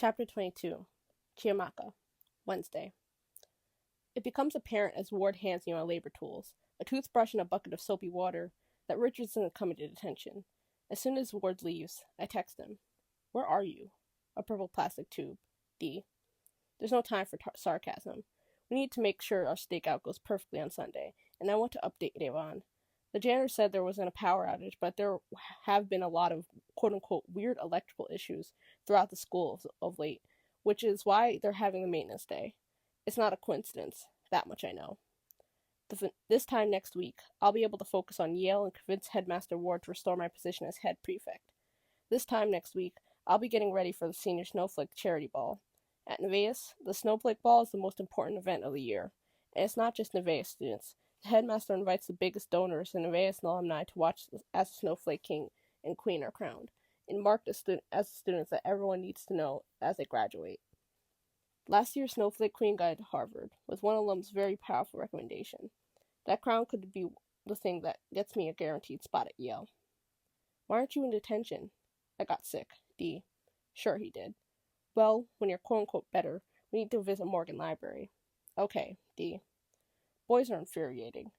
Chapter 22 Chiamaka, Wednesday. It becomes apparent as Ward hands me my labor tools, a toothbrush and a bucket of soapy water, that Richard's isn't coming to detention. As soon as Ward leaves, I text him. Where are you? A purple plastic tube. D. There's no time for sarcasm. We need to make sure our stakeout goes perfectly on Sunday, and I want to update Devon. The janitor said there wasn't a power outage, but there have been a lot of quote-unquote weird electrical issues throughout the school of late, which is why they're having the maintenance day. It's not a coincidence, that much I know. This time next week, I'll be able to focus on Yale and convince Headmaster Ward to restore my position as head prefect. This time next week, I'll be getting ready for the Senior Snowflake Charity Ball. At Nevaeh, the Snowflake Ball is the most important event of the year, and it's not just Nevaeh students. The headmaster invites the biggest donors and Nevaeh alumni to watch as the Snowflake King and Queen are crowned, and marked as the students that everyone needs to know as they graduate. Last year's Snowflake Queen got into Harvard, with one alum's very powerful recommendation. That crown could be the thing that gets me a guaranteed spot at Yale. Why aren't you in detention? I got sick. D. Sure he did. Well, when you're quote-unquote better, we need to visit Morgan Library. Okay, D. Boys are infuriating.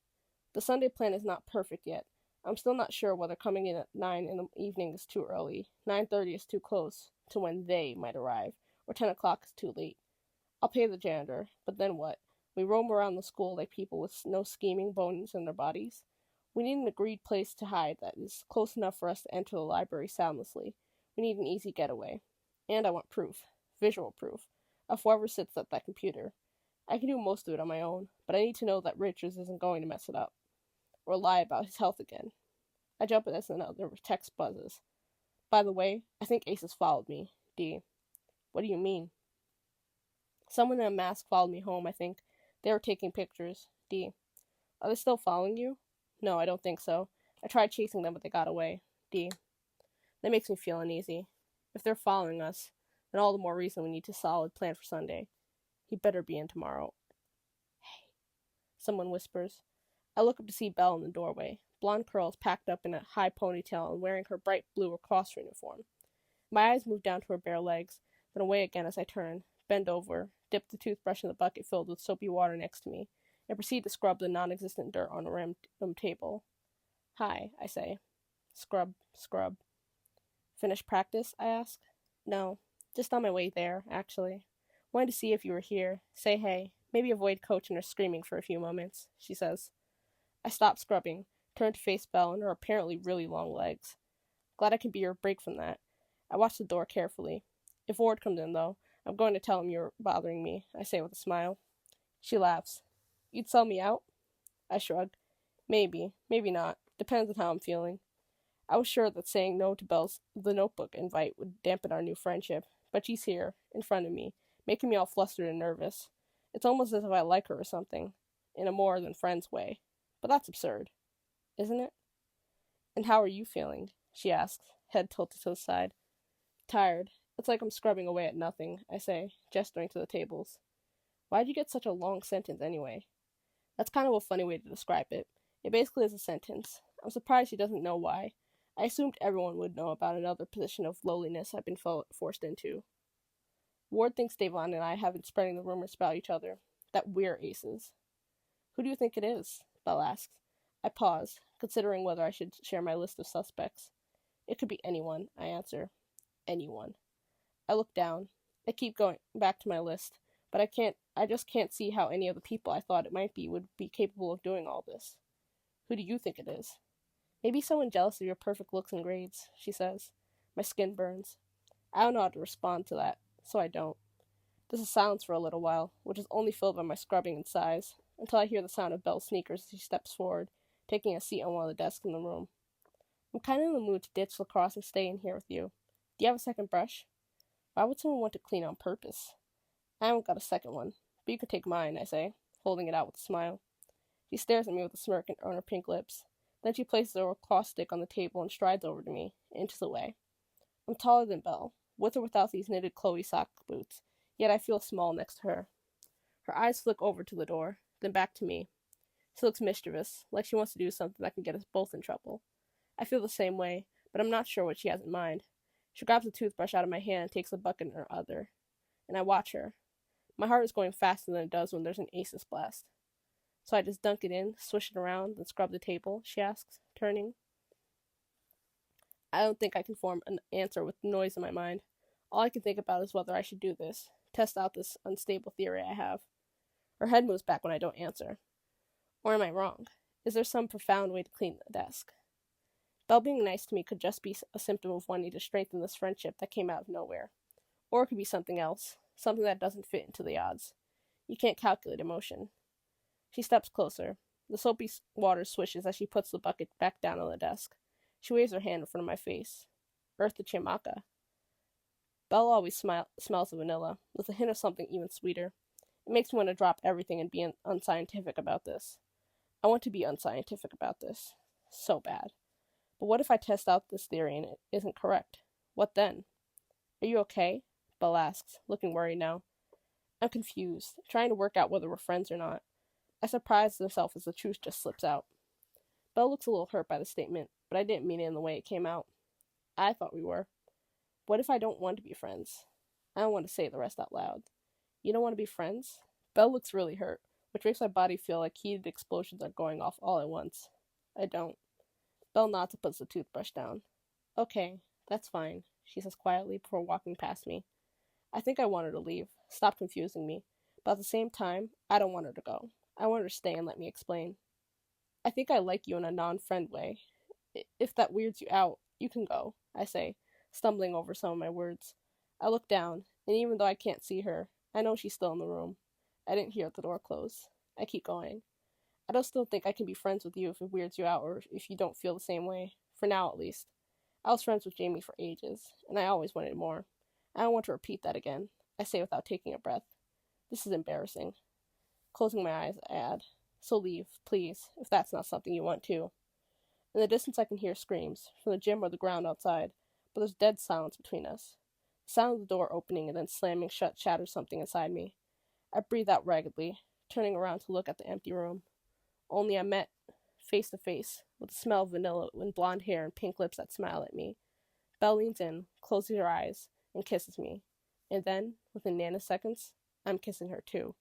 The Sunday plan is not perfect yet. I'm still not sure whether coming in at 9 in the evening is too early, 9:30 is too close to when they might arrive, or 10 o'clock is too late. I'll pay the janitor, but then what? We roam around the school like people with no scheming bones in their bodies. We need an agreed place to hide that is close enough for us to enter the library soundlessly. We need an easy getaway. And I want proof, visual proof, of whoever sits at that computer. I can do most of it on my own, but I need to know that Richards isn't going to mess it up, or lie about his health again. I jump at this and another text buzzes. By the way, I think Ace has followed me. D. What do you mean? Someone in a mask followed me home, I think. They were taking pictures. D. Are they still following you? No, I don't think so. I tried chasing them, but they got away. D. That makes me feel uneasy. If they're following us, then all the more reason we need a solid plan for Sunday. He better be in tomorrow. Hey, someone whispers. I look up to see Belle in the doorway, blonde curls packed up in a high ponytail and wearing her bright blue lacrosse uniform. My eyes move down to her bare legs, then away again as I turn, bend over, dip the toothbrush in the bucket filled with soapy water next to me, and proceed to scrub the non-existent dirt on the rim table. Hi, I say. Scrub, scrub. Finished practice? I ask. No, just on my way there, actually. Wanted to see if you were here. Say hey. Maybe avoid Coach and her screaming for a few moments, she says. I stop scrubbing, turn to face Belle and her apparently really long legs. Glad I can be your break from that. I watch the door carefully. If Ward comes in, though, I'm going to tell him you're bothering me, I say with a smile. She laughs. You'd sell me out? I shrug. Maybe, maybe not. Depends on how I'm feeling. I was sure that saying no to Belle's The Notebook invite would dampen our new friendship, but she's here, in front of me, making me all flustered and nervous. It's almost as if I like her or something, in a more than friends way. But that's absurd, isn't it? And how are you feeling? She asks, head tilted to the side. Tired. It's like I'm scrubbing away at nothing, I say, gesturing to the tables. Why'd you get such a long sentence anyway? That's kind of a funny way to describe it. It basically is a sentence. I'm surprised she doesn't know why. I assumed everyone would know about another position of lowliness I've been forced into. Ward thinks Devon and I have been spreading the rumors about each other, that we're aces. Who do you think it is? Belle asks. I pause, considering whether I should share my list of suspects. It could be anyone, I answer. Anyone. I look down. I keep going back to my list, but I just can't see how any of the people I thought it might be would be capable of doing all this. Who do you think it is? Maybe someone jealous of your perfect looks and grades, she says. My skin burns. I don't know how to respond to that, so I don't. There's a silence for a little while, which is only filled by my scrubbing and sighs, until I hear the sound of Belle's sneakers as she steps forward, taking a seat on one of the desks in the room. I'm kind of in the mood to ditch lacrosse and stay in here with you. Do you have a second brush? Why would someone want to clean on purpose? I haven't got a second one, but you can take mine, I say, holding it out with a smile. She stares at me with a smirk on her pink lips. Then she places a lacrosse stick on the table and strides over to me, inches away. I'm taller than Belle, with or without these knitted Chloe sock boots, yet I feel small next to her. Her eyes flick over to the door, then back to me. She looks mischievous, like she wants to do something that can get us both in trouble. I feel the same way, but I'm not sure what she has in mind. She grabs a toothbrush out of my hand and takes the bucket in her other, and I watch her. My heart is going faster than it does when there's an aces blast. So I just dunk it in, swish it around, then scrub the table, she asks, turning. I don't think I can form an answer with noise in my mind. All I can think about is whether I should do this, test out this unstable theory I have. Her head moves back when I don't answer. Or am I wrong? Is there some profound way to clean the desk? Belle being nice to me could just be a symptom of wanting to strengthen this friendship that came out of nowhere. Or it could be something else, something that doesn't fit into the odds. You can't calculate emotion. She steps closer. The soapy water swishes as she puts the bucket back down on the desk. She waves her hand in front of my face. Earth to Chiamaka. Belle always smells of vanilla, with a hint of something even sweeter. It makes me want to drop everything and be unscientific about this. I want to be unscientific about this. So bad. But what if I test out this theory and it isn't correct? What then? Are you okay? Belle asks, looking worried now. I'm confused, trying to work out whether we're friends or not. I surprise myself as the truth just slips out. Belle looks a little hurt by the statement, but I didn't mean it in the way it came out. I thought we were. What if I don't want to be friends? I don't want to say the rest out loud. You don't want to be friends? Belle looks really hurt, which makes my body feel like heated explosions are going off all at once. I don't. Belle nods and puts the toothbrush down. Okay, that's fine, she says quietly before walking past me. I think I want her to leave, stop confusing me, but at the same time, I don't want her to go. I want her to stay and let me explain. I think I like you in a non-friend way. If that weirds you out, you can go, I say, stumbling over some of my words. I look down, and even though I can't see her, I know she's still in the room. I didn't hear the door close. I keep going. I don't still think I can be friends with you if it weirds you out or if you don't feel the same way. For now, at least. I was friends with Jamie for ages, and I always wanted more. I don't want to repeat that again, I say without taking a breath. This is embarrassing. Closing my eyes, I add, so leave, please, if that's not something you want too. In the distance I can hear screams, from the gym or the ground outside, but there's dead silence between us. The sound of the door opening and then slamming shut shatters something inside me. I breathe out raggedly, turning around to look at the empty room. Only I'm met, face to face, with the smell of vanilla and blonde hair and pink lips that smile at me. Belle leans in, closes her eyes, and kisses me. And then, within nanoseconds, I'm kissing her too.